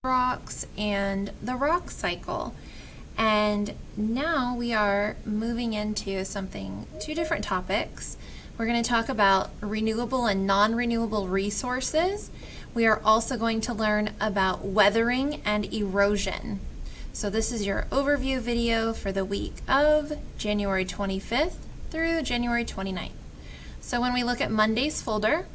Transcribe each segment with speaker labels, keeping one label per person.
Speaker 1: rocks and the rock cycle. And now we are moving into two different topics. We're going to talk about renewable and non-renewable resources. We are also going to learn about weathering and erosion. So this is your overview video for the week of January 25th through January 29th. So when we look at Monday's folder,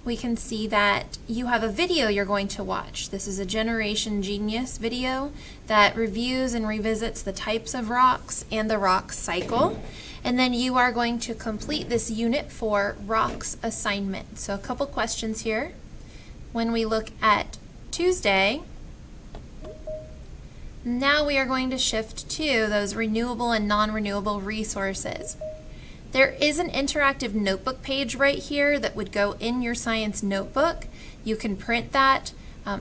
Speaker 1: we can see that you have a video you're going to watch. This is a Generation Genius video that reviews and revisits the types of rocks and the rock cycle. And then you are going to complete this Unit 4 rocks assignment. So a couple questions here. When we look at Tuesday, now we are going to shift to those renewable and non-renewable resources. There is an interactive notebook page right here that would go in your science notebook. You can print that.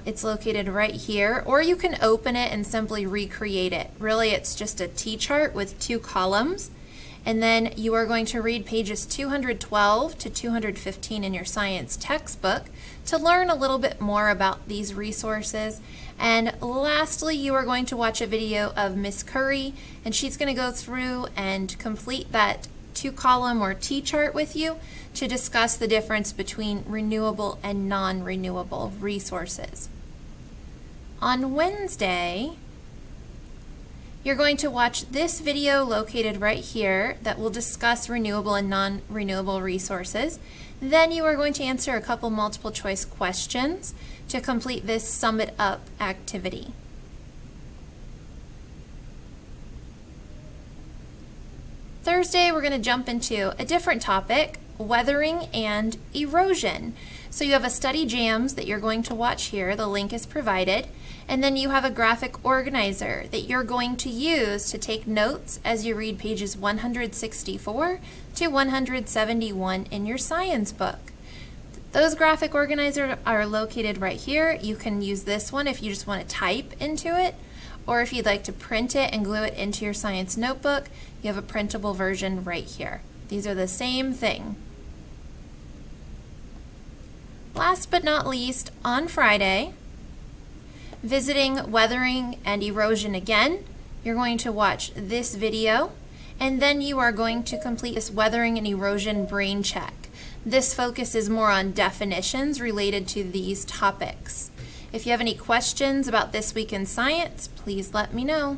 Speaker 1: It's located right here, or you can open it and simply recreate it. Really, it's just a T-chart with 2 columns. And then you are going to read pages 212 to 215 in your science textbook to learn a little bit more about these resources. And lastly, you are going to watch a video of Miss Curry, and she's going to go through and complete that 2-column or T-chart with you to discuss the difference between renewable and non-renewable resources. On Wednesday, you're going to watch this video located right here that will discuss renewable and non-renewable resources. Then you are going to answer a couple multiple choice questions to complete this Sum It Up activity. Thursday, we're going to jump into a different topic, weathering and erosion. So you have a study JAMS that you're going to watch here. The link is provided. And then you have a graphic organizer that you're going to use to take notes as you read pages 164 to 171 in your science book. Those graphic organizers are located right here. You can use this one if you just want to type into it, or if you'd like to print it and glue it into your science notebook, you have a printable version right here. These are the same thing. Last but not least, on Friday, visiting weathering and erosion again, you're going to watch this video, and then you are going to complete this weathering and erosion brain check. This focuses more on definitions related to these topics. If you have any questions about this week in science, please let me know.